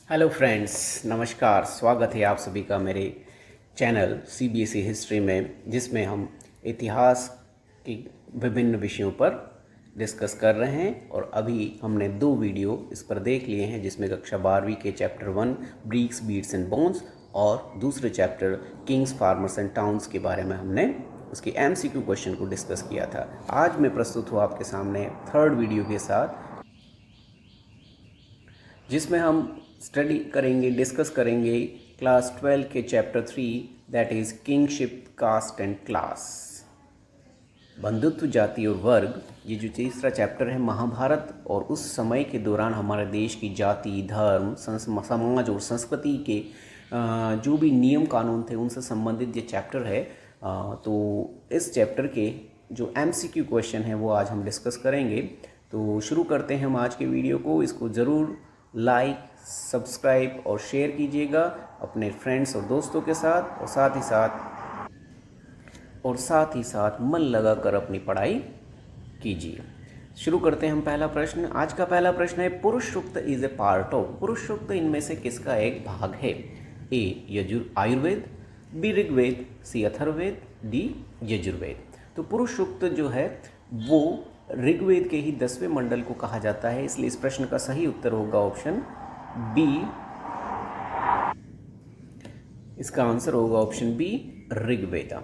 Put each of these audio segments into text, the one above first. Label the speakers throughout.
Speaker 1: Hello friends, नमस्कार। स्वागत है आप सभी का मेरे चैनल सीबीएसई हिस्ट्री में, जिसमें हम इतिहास की विभिन्न विषयों पर डिस्कस कर रहे हैं। और अभी हमने 2 वीडियो इस पर देख लिए हैं, जिसमें कक्षा 12वीं के chapter 1 bricks, beads and bones और दूसरे chapter kings, farmers and towns के बारे में हमने उसके एमसीक्यू क्वेश्चन को डिस्कस किया था। आज मैं प्रस्तुत हूँ आपके सामने 3rd वीडियो के साथ, जिसमें हम स्टडी करेंगे, डिस्कस करेंगे क्लास 12 के chapter 3, that is kinship, caste and class, बंधुत्व, जाति और वर्ग। ये जो तीसरा चैप्टर है महाभारत और उस समय के दौरान हमारे देश की जाति, धर्म, समाज और संस्कृति के जो भी नियम कानून थे उनसे संबंधित ये चैप्टर है। तो इस चैप्टर के जो एमसीक्यू क्वेश्चन है वो आज हम डिस्कस करेंगे। तो शुरू करते हैं हम आज के वीडियो को। इसको ज़रूर लाइक, सब्सक्राइब और शेयर कीजिएगा अपने फ्रेंड्स और दोस्तों के साथ, और साथ ही साथ मन लगाकर अपनी पढ़ाई कीजिए। शुरू करते हैं हम पहला प्रश्न। आज का पहला प्रश्न है, पुरुष सूक्त इज ए पार्ट ऑफ। पुरुष सूक्त इनमें से किसका एक भाग है? ए आयुर्वेद, बी ऋग्वेद, सी अथर्ववेद, डी यजुर्वेद। तो पुरुष सूक्त जो है वो ऋग्वेद के ही 10वें मंडल को कहा जाता है, इसलिए इस प्रश्न का सही उत्तर होगा ऑप्शन बी। इसका आंसर होगा ऑप्शन बी, ऋग्वेदा।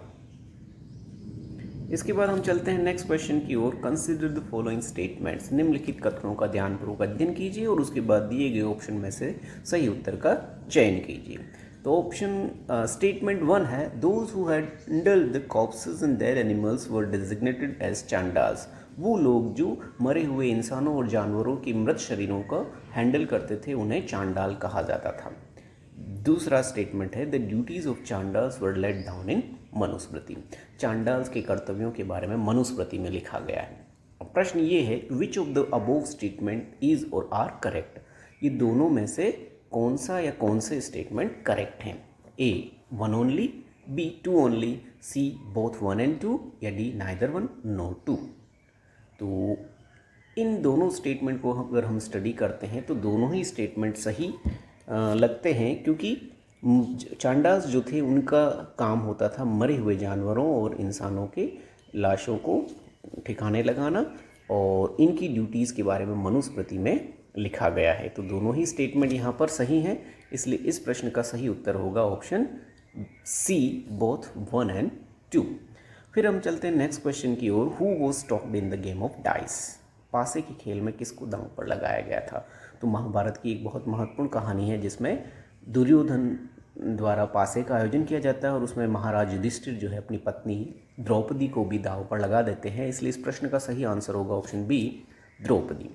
Speaker 1: इसके बाद हम चलते हैं नेक्स्ट क्वेश्चन की ओर। Consider the following statements. निम्नलिखित कथनों का ध्यानपूर्वक अध्ययन कीजिए और उसके बाद दिए गए ऑप्शन में से सही उत्तर का चयन कीजिए। तो ऑप्शन स्टेटमेंट 1 है, those who had handled the corpses and their animals were designated as Chandals. वो लोग जो मरे हुए इंसानों और जानवरों के मृत शरीरों का हैंडल करते थे उन्हें चांडाल कहा जाता था। दूसरा स्टेटमेंट है, the duties of Chandals were laid down in Manusmriti. Chandals के कर्तव्यों के बारे में मनुस्मृति में लिखा गया है। प्रश्न ये है, which of the above statement is और आर करेक्ट। ये दोनों में से कौन सा या कौन से स्टेटमेंट करेक्ट हैं? A 1 only, B 2 only, C both 1 and 2, या डी नाइदर 1 नो 2। तो इन दोनों स्टेटमेंट को अगर हम स्टडी करते हैं तो दोनों ही स्टेटमेंट सही लगते हैं, क्योंकि चांडाल्स जो थे उनका काम होता था मरे हुए जानवरों और इंसानों के लाशों को ठिकाने लगाना, और इनकी ड्यूटीज़ के बारे में मनुस्मृति में लिखा गया है। तो दोनों ही स्टेटमेंट यहाँ पर सही हैं, इसलिए इस प्रश्न का सही उत्तर होगा ऑप्शन सी, बोथ 1 and 2। फिर हम चलते हैं नेक्स्ट क्वेश्चन की ओर। Who was staked in the game of dice. पासे के खेल में किसको दांव पर लगाया गया था? तो महाभारत की एक बहुत महत्वपूर्ण कहानी है जिसमें दुर्योधन द्वारा पासे का आयोजन किया जाता है और उसमें महाराज युधिष्ठिर जो है अपनी पत्नी द्रौपदी को भी दांव पर लगा देते हैं, इसलिए इस प्रश्न का सही आंसर होगा ऑप्शन बी, द्रौपदी।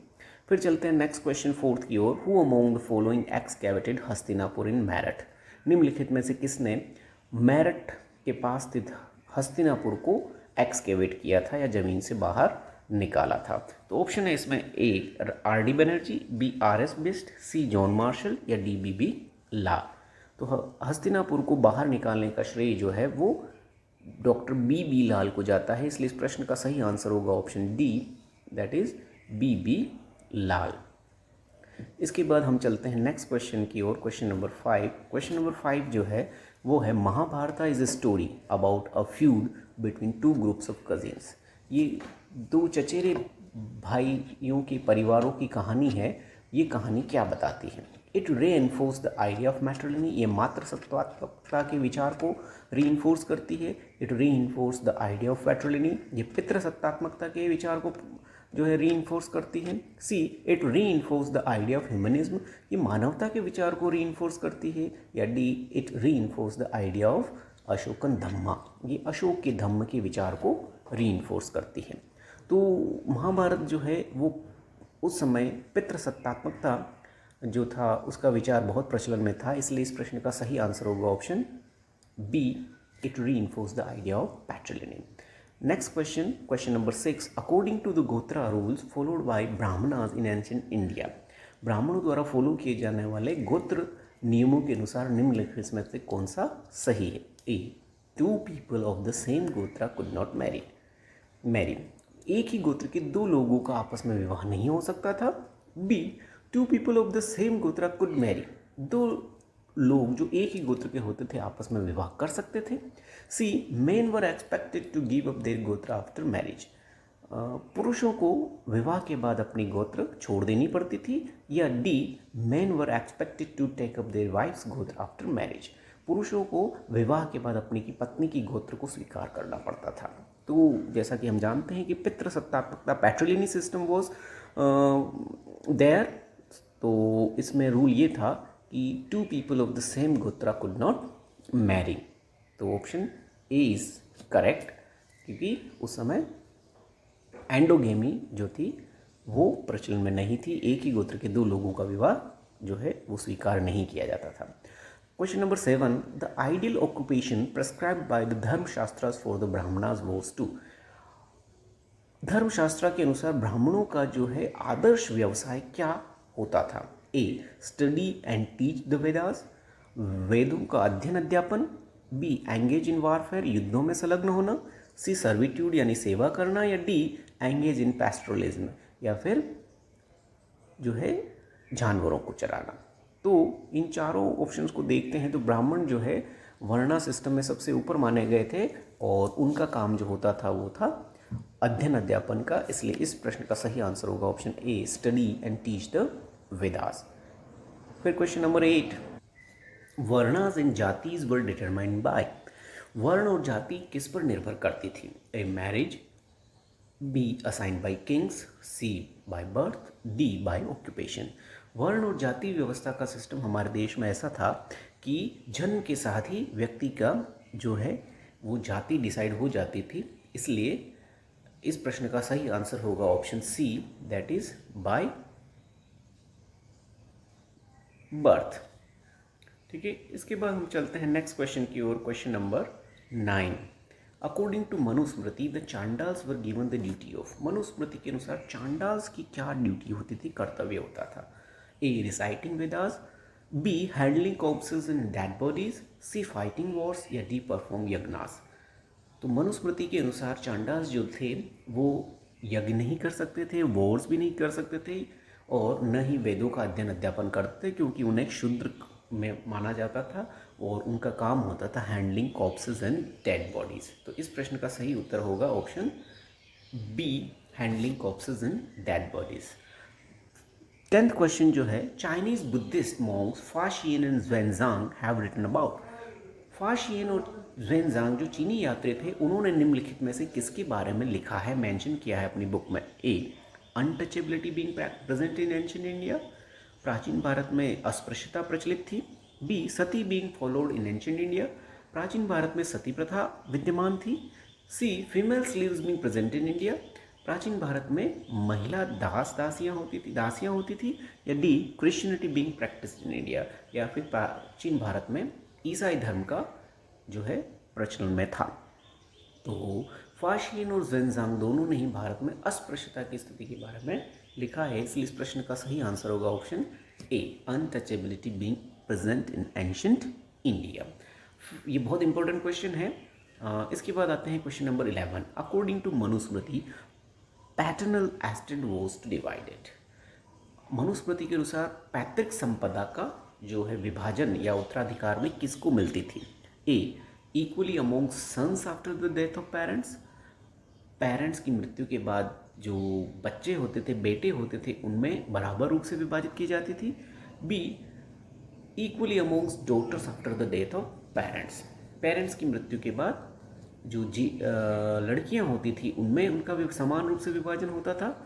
Speaker 1: फिर चलते हैं नेक्स्ट क्वेश्चन 4th की ओर। Who among the following excavated Hastinapur in Meerut. निम्नलिखित में से किसने मेरठ के पास स्थित हस्तिनापुर को एक्सकेवेट किया था या जमीन से बाहर निकाला था? तो ऑप्शन है इसमें A R D Banerjee, B R S Bisht, C John Marshall, या डी बी बी ला। तो हस्तिनापुर को बाहर निकालने का श्रेय जो है वो डॉक्टर बी बी लाल को जाता है, इसलिए इस प्रश्न का सही आंसर होगा option D, that is B B Lal. इसके बाद हम चलते हैं नेक्स्ट क्वेश्चन की ओर, क्वेश्चन नंबर 5। क्वेश्चन नंबर 5 जो है वो है, Mahabharata is a story about a feud between 2 groups of cousins. ये 2 चचेरे भाइयों के परिवारों की कहानी है। ये कहानी क्या बताती है? It reinforce the idea of matriliny. ये मात्र सत्तात्मकता के विचार को रीइंफोर्स करती है। It reinforce the idea of matriliny. ये पितृसत्तात्मकता के विचार को जो है रीइंफोर्स करती है। C it reinforce the idea of humanism. ये मानवता के विचार को रीइंफोर्स करती है। या D it reinforce the idea of Ashokan dhamma. ये अशोक के धम्म के विचार को रीइंफोर्स करती है। तो महाभारत जो है वो उस समय पितृसत्तात्मकता जो था उसका विचार बहुत प्रचलन में था, इसलिए इस प्रश्न का सही आंसर होगा option B, it reinforce the idea of patriliny. Next question, question number 6। According to the gotra rules followed by Brahmanas in ancient India. ब्राह्मणों द्वारा फॉलो किए जाने वाले गोत्र नियमों के अनुसार निम्नलिखित में से कौन सा सही है? ए 2 people of the same gotra could not Mary. एक ही गोत्र के 2 लोगों का आपस में विवाह नहीं हो सकता था। B 2 people of the same gotra could marry. दो लोग जो एक ही गोत्र के होते थे आपस में विवाह कर सकते थे। C men were expected to give up their gotra after marriage, पुरुषों को विवाह के बाद अपनी गोत्र छोड़ देनी पड़ती थी। या D men were expected to take up their wives gotra after marriage, पुरुषों को विवाह के बाद अपनी की पत्नी की गोत्र को स्वीकार करना पड़ता था। तो जैसा कि हम जानते हैं कि पितृसत्तात्मकता पैट्रिलिनी सिस्टम वॉज देयर, तो इसमें रूल ये था कि two people of the same gotra could not marry. तो ऑप्शन ए इज करेक्ट, क्योंकि उस समय एंडोगेमी जो थी वो प्रचलन में नहीं थी, एक ही गोत्र के दो लोगों का विवाह जो है वो स्वीकार नहीं किया जाता था। Question number 7, the ideal occupation prescribed by the Dharmashastras for the Brahmanas was to, धर्मशास्त्र के अनुसार ब्राह्मणों का जो है आदर्श व्यवसाय क्या होता था। A study and teach the Vedas, वेदों का अध्ययन अध्यापन। बी एंगेज इन वारफेयर, युद्धों में संलग्न होना। सी सर्विट्यूड यानी सेवा करना। या डी एंगेज इन पैस्ट्रोलिज्म, या फिर जो है जानवरों को चराना। तो इन चारों ऑप्शंस को देखते हैं तो ब्राह्मण जो है वर्णा सिस्टम में सबसे ऊपर माने गए थे और उनका काम जो होता था वो था अध्ययन अध्यापन का, इसलिए इस प्रश्न का सही आंसर होगा option A study and teach the Vedas. फिर question number 8, varnas and jatis were determined by, वर्ण और जाति किस पर निर्भर करती थी। A marriage, B assigned by kings, C by birth, D by occupation. वर्ण और जाति व्यवस्था का सिस्टम हमारे देश में ऐसा था कि जन्म के साथ ही व्यक्ति का जो है वो जाति डिसाइड हो जाती थी, इसलिए इस प्रश्न का सही आंसर होगा option C, that is by birth. ठीक है, इसके बाद हम चलते हैं नेक्स्ट क्वेश्चन की ओर। Question number 9, according to Manusmriti the Chandals were given the duty of, Manusmriti के अनुसार चांडाल्स की क्या ड्यूटी होती थी, कर्तव्य होता था। A reciting Vedas, B handling corpses in dead bodies, C fighting wars, या डी परफॉर्म यज्ञास। तो मनुस्मृति के अनुसार चांडाल्स जो थे वो यज्ञ नहीं कर सकते थे, वॉर्स भी नहीं कर सकते थे और न ही वेदों का अध्ययन अध्यापन करते थे, क्योंकि उन्हें शूद्र में माना जाता था और उनका काम होता था handling corpses and dead bodies. तो इस प्रश्न का सही उत्तर होगा option B handling corpses and dead bodies. 10th question जो है, Chinese Buddhist monks Faxian and Xuanzang have written about, Faxian और ज़ुएनज़ांग जो चीनी यात्री थे उन्होंने निम्नलिखित में से किसके बारे में लिखा है, मेंशन किया है अपनी बुक में। A untouchability being present in ancient India, प्राचीन भारत में अस्पृश्यता प्रचलित थी। B sati being followed in ancient India, प्राचीन भारत में सती प्रथा विद्यमान थी। C female slaves being present in India, प्राचीन भारत में महिला दासियां होती थी। या D Christianity being practised in India, या फिर प्राचीन भारत में ईसाई धर्म का जो है प्रचलन में था। तो फाशियन और ज़ुएनज़ांग दोनों ने ही भारत में अस्पृश्यता की स्थिति के बारे में लिखा है, इसलिए इस प्रश्न का सही आंसर होगा option A untouchability being present in ancient India. ये बहुत इंपॉर्टेंट क्वेश्चन है। इसके बाद आते हैं question number 11, according to Manusmriti paternal estate was divided, Manusmriti के अनुसार पैतृक संपदा का जो है विभाजन या उत्तराधिकार में किसको मिलती थी। A equally among sons after the death of parents, parents की मृत्यु के बाद जो बच्चे होते थे, बेटे होते थे, उनमें बराबर रूप से विभाजित की जाती थी। B equally amongst daughters after the death of parents, parents की मृत्यु के बाद जो लड़कियां होती थी उनमें उनका भी समान रूप से विभाजन होता था।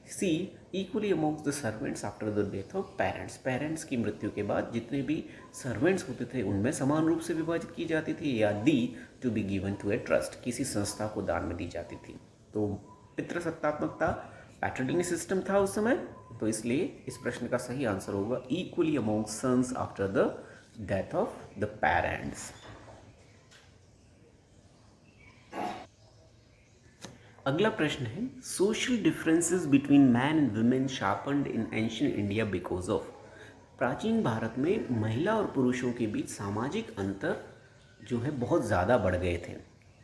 Speaker 1: C equally amongst the servants after the death of parents, parents की मृत्यु के बाद जितने भी सर्वेंट्स होते थे उनमें समान रूप से विभाजित की जाती थी। या D to be given to a trust, किसी संस्था को दान में दी जाती थी। तो पितृसत्तात्मकता पैट्रिलिनी सिस्टम था उस समय, तो इसलिए इस प्रश्न का सही आंसर होगा equally among sons after the death of the parents. अगला प्रश्न है, social differences between man and women sharpened in ancient India because of, प्राचीन भारत में महिला और पुरुषों के बीच सामाजिक अंतर जो है बहुत ज़्यादा बढ़ गए थे,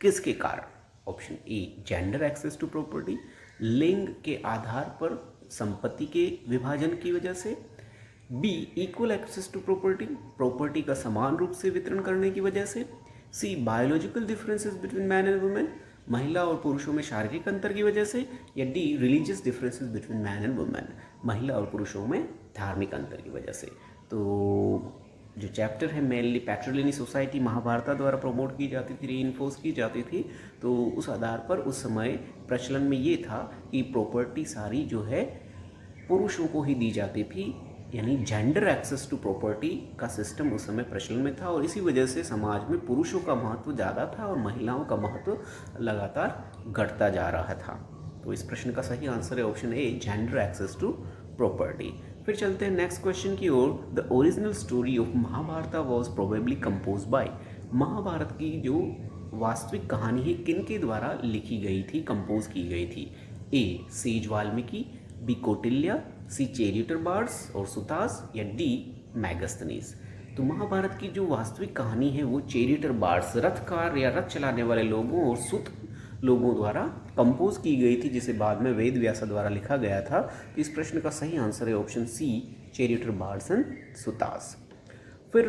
Speaker 1: किसके कारण। Option A gender access to property, लिंग के आधार पर संपत्ति के विभाजन की वजह से। B equal access to property, property का समान रूप से वितरण करने की वजह से। C biological differences between man and women, महिला और पुरुषों में शारीरिक अंतर की वजह से। या D religious differences between man and women, महिला और पुरुषों में धार्मिक अंतर की वजह से। तो जो चैप्टर है मेनली पैट्रिलिनी सोसाइटी महाभारत द्वारा प्रमोट की जाती थी, रीइंफोर्स की जाती थी, तो उस आधार पर उस समय प्रचलन में ये था कि प्रॉपर्टी सारी जो है पुरुषों को ही दी जाती थी, यानी जेंडर एक्सेस टू प्रॉपर्टी का सिस्टम उस समय प्रचलन में था, और इसी वजह से समाज में पुरुषों का महत्व ज़्यादा था और महिलाओं का महत्व लगातार घटता जा रहा था। तो इस प्रश्न का सही आंसर है option A, gender access to property. फिर चलते हैं नेक्स्ट क्वेश्चन की ओर। The original story of Mahabharata was probably compose by, Mahabharata की जो वास्तविक कहानी है किन के द्वारा लिखी गई थी, कंपोज की गई थी। ए सेज वाल्मीकि, बी कौटिल्य, सी चैरियटर बार्ड्स और सुतास, या डी मैगस्थनीज। तो महाभारत की जो वास्तविक कहानी है वो चैरियटर बार्ड्स, रथकार या रथ चलाने वाले लोगों और सुत लोगों द्वारा कंपोज की गई थी, जिसे बाद में वेद व्यास द्वारा लिखा गया था। तो इस प्रश्न का सही आंसर है option C, charioteer birds and सुतास। फिर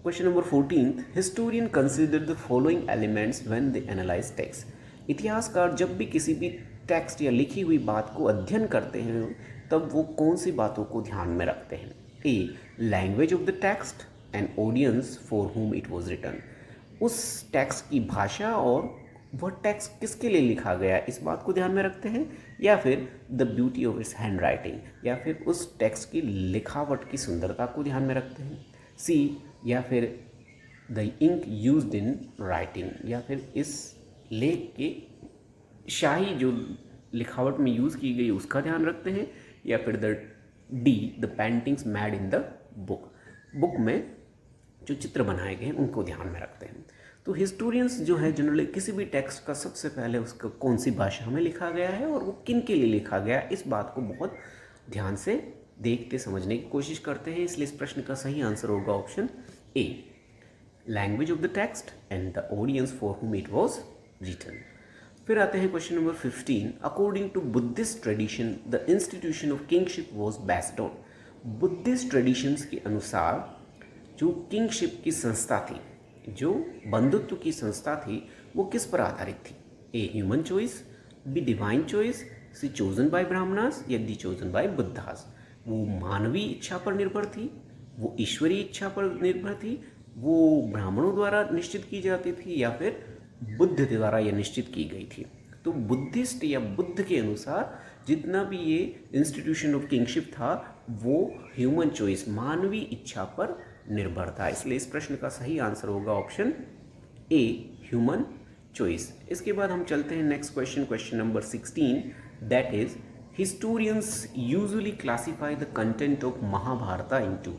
Speaker 1: question number 14, historian consider the following elements when they analyse text. इतिहासकार जब भी किसी भी टेक्स्ट या लिखी हुई बात को अध्ययन करते हैं तब वो कौन सी बातों को ध्यान में रखते हैं। A language of the text and audience for whom it was written, उस टेक्स्ट की भाषा और वह टेक्स्ट किसके लिए लिखा गया इस बात को ध्यान में रखते हैं। या फिर the beauty of its hand writing, या फिर उस टेक्स्ट की लिखावट की सुंदरता को ध्यान में रखते हैं। सी या फिर the ink used in writing, या फिर इस लेख के शाही जो लिखावट में यूज़ की गई उसका ध्यान रखते हैं। या फिर the D the paintings made in the book, book में जो चित्र बनाए गए हैं उनको ध्यान में रखते हैं। तो हिस्टोरियंस जो है जनरली किसी भी टेक्स्ट का सबसे पहले उसका कौन सी भाषा में लिखा गया है और वो किन के लिए लिखा गया है इस बात को बहुत ध्यान से देखते समझने की कोशिश करते हैं। इसलिए इस प्रश्न का सही आंसर होगा option A, language of the text and the audience for whom it was written. फिर आते हैं question number 15, according to Buddhist tradition the institution of kingship was based on. Buddhist traditions के अनुसार जो किंगशिप की संस्था थी, जो बंधुत्व की संस्था थी, वो किस पर आधारित थी। A human choice, B divine choice, C chosen by Brahmanas, या डी चोजन बाय बुद्धास। वो मानवीय इच्छा पर निर्भर थी, वो ईश्वरीय इच्छा पर निर्भर थी, वो ब्राह्मणों द्वारा निश्चित की जाती थी, या फिर बुद्ध द्वारा यह निश्चित की गई थी। तो बुद्धिस्ट या बुद्ध के अनुसार जितना भी ये इंस्टीट्यूशन ऑफ किंगशिप था वो ह्यूमन चॉइस, मानवीय इच्छा पर निर्भर था। इसलिए इस प्रश्न का सही आंसर होगा ऑप्शन ए, ह्यूमन चॉइस। इसके बाद हम चलते हैं next question, question number 16, that is historians usually classify the content of Mahabharata into.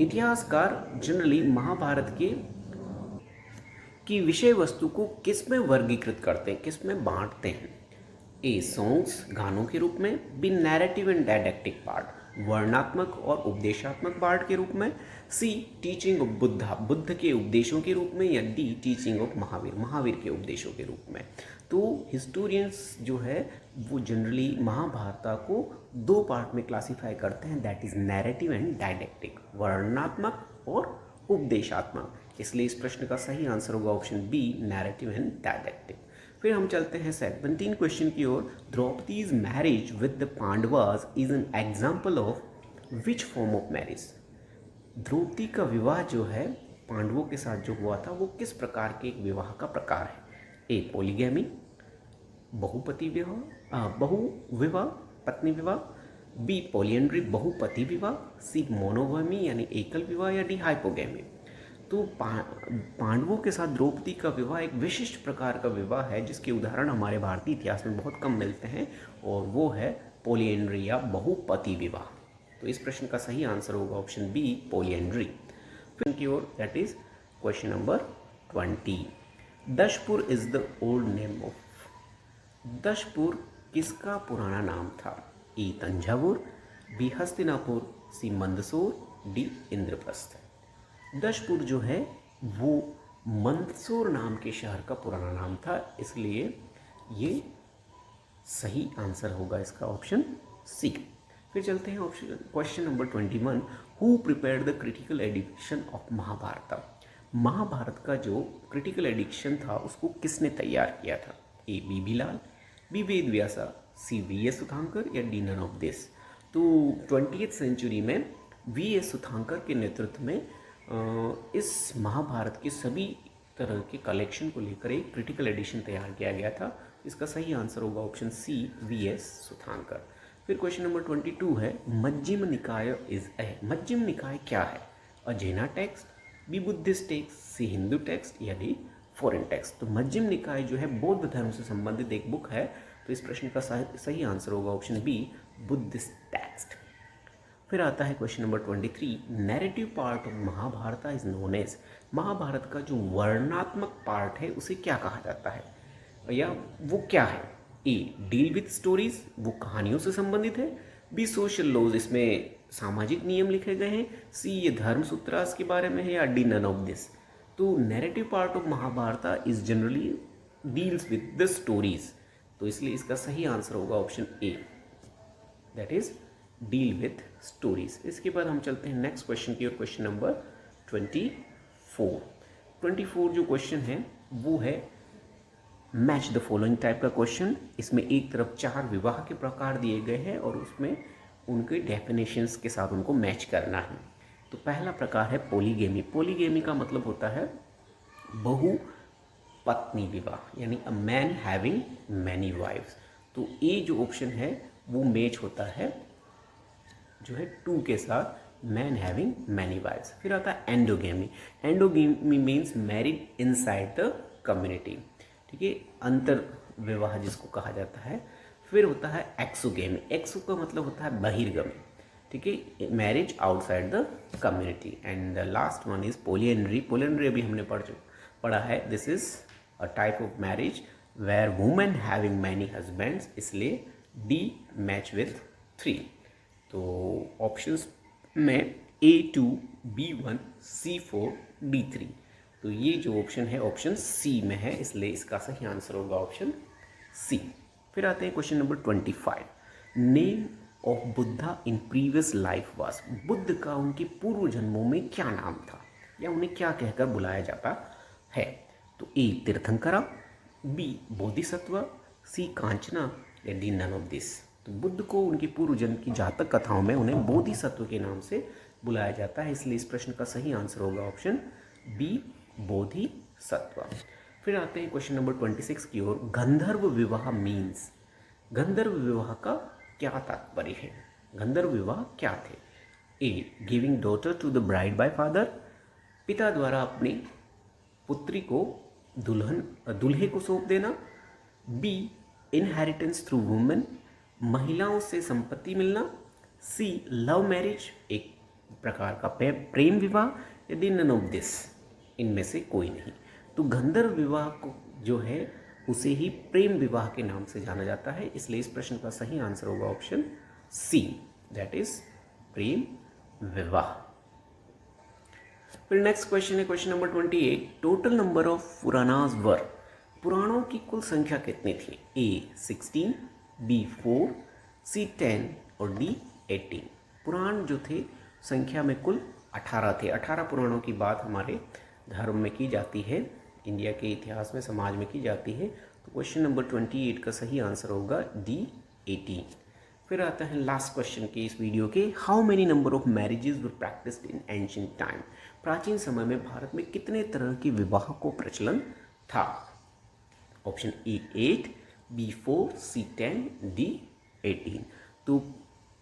Speaker 1: इतिहासकार जनरली महाभारत के की विषय वस्तु को किस में वर्गीकृत करते हैं, किस में बांटते हैं। ए सॉन्ग्स, गानों के रूप में, बी नैरेटिव एंड डायडेक्टिक पार्ट, वर्णात्मक और उपदेशात्मक पार्ट के रूप में, सी टीचिंग ऑफ बुद्धा, बुद्ध के उपदेशों के रूप में, या D teaching of Mahavir, Mahavir के उपदेशों के रूप में। तो हिस्टोरियंस जो है वो जनरली महाभारत को दो पार्ट में क्लासीफाई करते हैं, दैट इज नैरेटिव एंड डायडेक्टिक, वर्णनात्मक और उपदेशात्मक। इसलिए इस प्रश्न का सही आंसर होगा option B, narrative and didactic. फिर हम चलते हैं 17 क्वेश्चन की ओर। Draupadi's marriage with the Pandavas is an example of which form of marriage. Draupadi का विवाह जो है पांडवों के साथ जो हुआ था वो किस प्रकार के एक विवाह का प्रकार है। ए पॉलीगैमी, बहुपति विवाह, बहुविवाह, पत्नी विवाह, बी पॉलिएंड्री, बहुपति विवाह, सी मोनोगैमी यानी एकल विवाह, या डी हाइपोगैमी। तो पांडवों के साथ द्रौपदी का विवाह एक विशिष्ट प्रकार का विवाह है जिसके उदाहरण हमारे भारतीय इतिहास में बहुत कम मिलते हैं, और वो है पॉलिएंड्री या बहुपति विवाह। तो इस प्रश्न का सही आंसर होगा ऑप्शन बी, पॉलिएंड्री। फिर की ओर that is question number 20, Dashapur is the old name of. Dashapur किसका पुराना नाम था। A Thanjavur, B Hastinapur, C Mandsaur, D Indraprastha. Dashapur जो है वो मंदसौर नाम के शहर का पुराना नाम था, इसलिए ये सही आंसर होगा इसका ऑप्शन सी। फिर चलते हैं option question number 21, who prepared the critical edition of Mahabharata. Mahabharata का जो क्रिटिकल एडिशन था उसको किसने तैयार किया था? A B Lal, B Ved Vyasa, C V S Sukthankar या डी नन ऑफ दिस। तो 20वीं सेंचुरी में वी एस सुथांकर के नेतृत्व में इस महाभारत के सभी तरह के कलेक्शन को लेकर एक क्रिटिकल एडिशन तैयार किया गया था। इसका सही आंसर होगा ऑप्शन सी वी एस सुथांकर। फिर क्वेश्चन नंबर 22 है, मज्जिम निकाय इज ए। मज्जिम निकाय क्या है? अ जैना टेक्स्ट, बी बुद्धिस्ट टेक्स्ट, सी हिंदू टेक्स्ट या डी फॉरेन टेक्स्ट। तो मज्जिम निकाय जो है बौद्ध धर्म से संबंधित एक बुक है। तो इस प्रश्न का सही आंसर होगा ऑप्शन बी बुद्धिस्ट टेक्स्ट। फिर आता है question number 23, narrative part of Mahabharata is known as. Mahabharata का जो वर्णनात्मक पार्ट है उसे क्या कहा जाता है या वो क्या है? ए डील विथ स्टोरीज, वो कहानियों से संबंधित है। बी सोशल लॉज, इसमें सामाजिक नियम लिखे गए हैं। सी ये धर्म सूत्रास के बारे में है या डी नन ऑफ दिस। तो narrative part of Mahabharata is generally deals with the stories. तो इसलिए इसका सही आंसर होगा option A, that is deal with stories. इसके बाद हम चलते हैं नेक्स्ट क्वेश्चन की ओर, क्वेश्चन नंबर 24 जो क्वेश्चन है वो है मैच द फॉलोइंग टाइप का क्वेश्चन। इसमें एक तरफ 4 विवाह के प्रकार दिए गए हैं और उसमें उनके डेफिनेशंस के साथ उनको मैच करना है। तो पहला प्रकार है पॉलीगेमी। पॉलीगेमी का मतलब होता है बहु पत्नी विवाह, यानी a man having many wives. तो ए जो ऑप्शन है वो मैच होता है जो है 2 के साथ, मैन हैविंग मैनी वाइफ्स। फिर आता है endogamy. Endogamy means married inside the community, ठीक है, अंतर विवाह जिसको कहा जाता है। फिर होता है एक्सोगेमी। एक्सो का मतलब होता है बहिर्गमी, ठीक है, marriage outside the community. And the last one is polyandry. Polyandry अभी हमने पढ़ा है, this is a type of marriage where women having many husbands, इसलिए डी मैच विथ 3। तो ऑप्शंस में A2, B1, C4, D3। तो ये जो ऑप्शन है ऑप्शन सी में है, इसलिए इसका सही आंसर होगा ऑप्शन सी। फिर आते हैं question number 25, name of Buddha in previous life was. Buddha का उनके पूर्व जन्मों में क्या नाम था या उन्हें क्या कहकर बुलाया जाता है? तो ए तीर्थंकरा, बी बोधिसत्व, सी कांचना या डी नन ऑफ दिस। तो बुद्ध को उनके पूर्व जन्म की जातक कथाओं में उन्हें बोधिसत्व के नाम से बुलाया जाता है, इसलिए इस प्रश्न का सही आंसर होगा ऑप्शन बी बोधिसत्व। फिर आते हैं क्वेश्चन नंबर 26 की ओर, गंधर्व विवाह मीन्स। गंधर्व विवाह का क्या तात्पर्य है? गंधर्व विवाह क्या थे? A giving daughter to the bride by father, पिता द्वारा अपनी पुत्री को दूल्हे को सौंप देना। बी इनहेरिटेंस थ्रू वुमेन, महिलाओं से संपत्ति मिलना। सी लव मैरिज, एक प्रकार का प्रेम विवाह। यदि नन ऑफ दिस, इनमें से कोई नहीं। तो गंधर्व विवाह को जो है उसे ही प्रेम विवाह के नाम से जाना जाता है, इसलिए इस प्रश्न का सही आंसर होगा ऑप्शन सी, दैट इज प्रेम विवाह। फिर नेक्स्ट क्वेश्चन है question number 28, total number of Puranas were. पुराणों की कुल संख्या कितनी थी? ए 16, बी 4, सी 10 और डी 18। पुराण जो थे संख्या में कुल 18 थे। 18 पुराणों की बात हमारे धर्म में की जाती है, इंडिया के इतिहास में, समाज में की जाती है। तो क्वेश्चन नंबर 28 का सही आंसर होगा डी 18। फिर आता है लास्ट क्वेश्चन के इस वीडियो के, how many number of marriages were practised in ancient time. प्राचीन समय में भारत में कितने तरह के विवाह को प्रचलन था? Option A 8, B 4, C 10, D 18। तो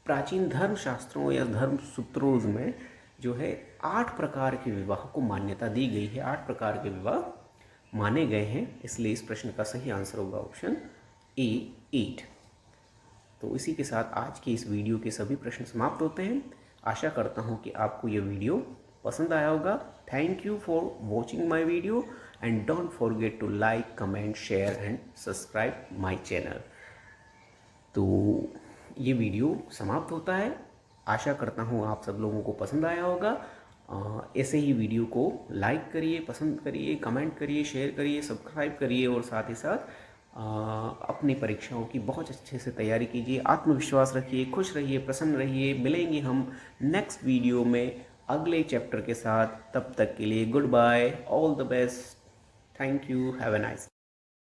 Speaker 1: प्राचीन धर्म शास्त्रों या धर्म सूत्रों में जो है 8 प्रकार के विवाह को मान्यता दी गई है, 8 प्रकार के विवाह माने गए हैं, इसलिए इस प्रश्न का सही आंसर होगा ऑप्शन ए 8। तो इसी के साथ आज के इस वीडियो के सभी प्रश्न समाप्त होते हैं। आशा करता हूँ कि आपको ये वीडियो पसंद आया होगा। Thank you for watching my video and don't forget to like, comment, share and subscribe my channel. तो ये वीडियो समाप्त होता है। आशा करता हूँ आप सब लोगों को पसंद आया होगा। ऐसे ही वीडियो को लाइक करिए, पसंद करिए, कमेंट करिए, शेयर करिए, सब्सक्राइब करिए और साथ ही साथ अपनी परीक्षाओं की बहुत अच्छे से तैयारी कीजिए, आत्मविश्वास रखिए, खुश रहिए, प्रसन्न रहिए। मिलेंगे हम नेक्स्ट वीडियो में अगले चैप्टर के साथ। तब तक के लिए good bye, all the best, thank you, have a nice.